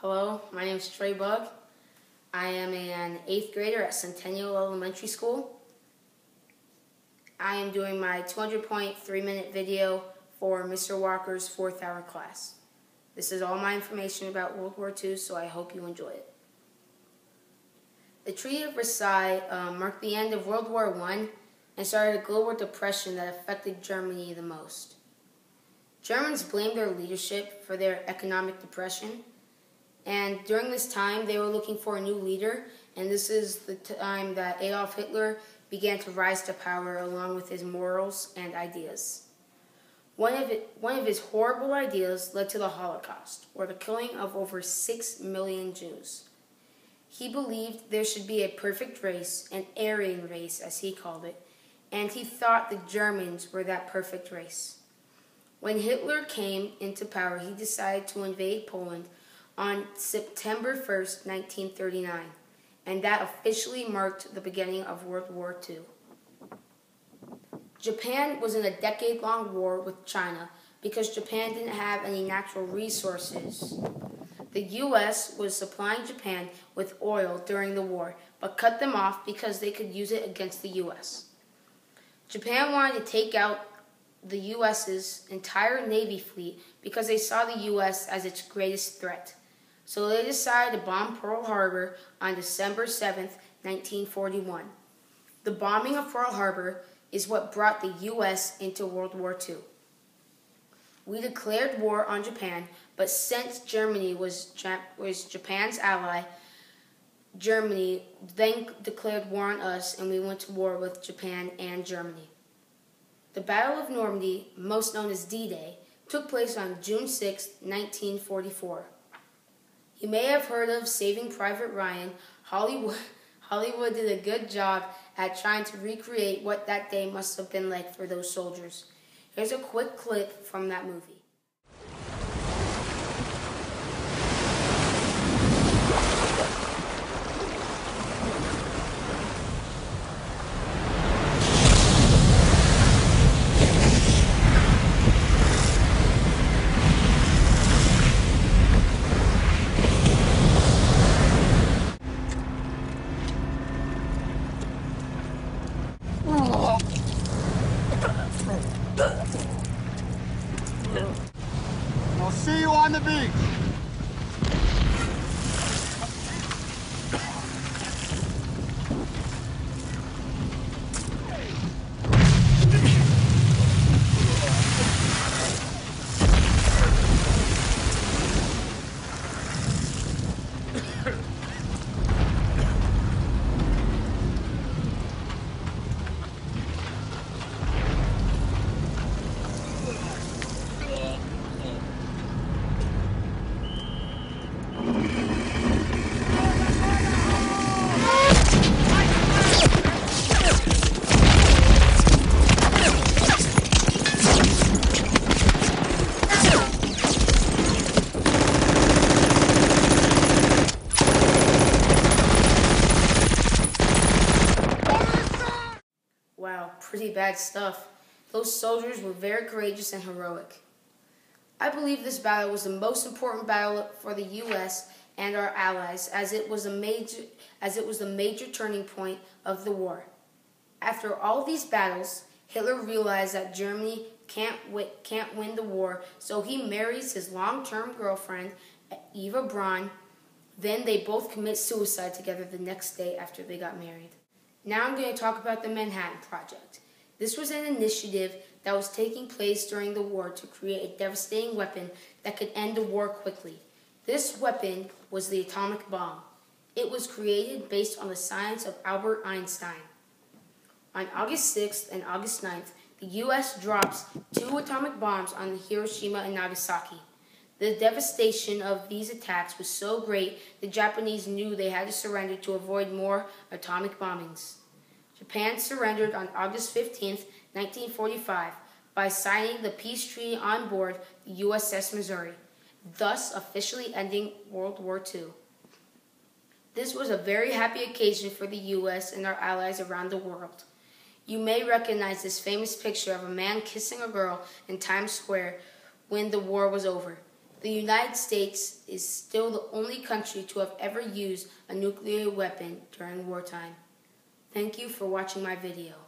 Hello, my name is Tre Bugg. I am an 8th grader at Centennial Elementary School. I am doing my 200-point 3-minute video for Mr. Walker's 4th hour class. This is all my information about World War II, so I hope you enjoy it. The Treaty of Versailles marked the end of World War I and started a global depression that affected Germany the most. Germans blamed their leadership for their economic depression, and during this time they were looking for a new leader, and this is the time that Adolf Hitler began to rise to power along with his morals and ideas. One of his horrible ideas led to the Holocaust, or the killing of over 6 million Jews. He believed there should be a perfect race, an Aryan race as he called it, and he thought the Germans were that perfect race. When Hitler came into power, he decided to invade Poland on September 1st, 1939, and that officially marked the beginning of World War II. Japan was in a decade-long war with China because Japan didn't have any natural resources. The U.S. was supplying Japan with oil during the war, but cut them off because they could use it against the U.S. Japan wanted to take out the U.S.'s entire Navy fleet because they saw the U.S. as its greatest threat. So they decided to bomb Pearl Harbor on December 7th, 1941. The bombing of Pearl Harbor is what brought the U.S. into World War II. We declared war on Japan, but since Germany was Japan's ally, Germany then declared war on us, and we went to war with Japan and Germany. The Battle of Normandy, most known as D-Day, took place on June 6, 1944. You may have heard of Saving Private Ryan. Hollywood did a good job at trying to recreate what that day must have been like for those soldiers. Here's a quick clip from that movie. I'll see you on the beach. Wow, pretty bad stuff. Those soldiers were very courageous and heroic. I believe this battle was the most important battle for the U.S. and our allies, as it was the major turning point of the war. After all these battles, Hitler realized that Germany can't win the war, so he marries his long-term girlfriend, Eva Braun. Then they both commit suicide together the next day after they got married. Now I'm going to talk about the Manhattan Project. This was an initiative that was taking place during the war to create a devastating weapon that could end the war quickly. This weapon was the atomic bomb. It was created based on the science of Albert Einstein. On August 6th and August 9th, the U.S. drops 2 atomic bombs on Hiroshima and Nagasaki. The devastation of these attacks was so great, the Japanese knew they had to surrender to avoid more atomic bombings. Japan surrendered on August 15, 1945, by signing the peace treaty on board the USS Missouri, thus officially ending World War II. This was a very happy occasion for the U.S. and our allies around the world. You may recognize this famous picture of a man kissing a girl in Times Square when the war was over. The United States is still the only country to have ever used a nuclear weapon during wartime. Thank you for watching my video.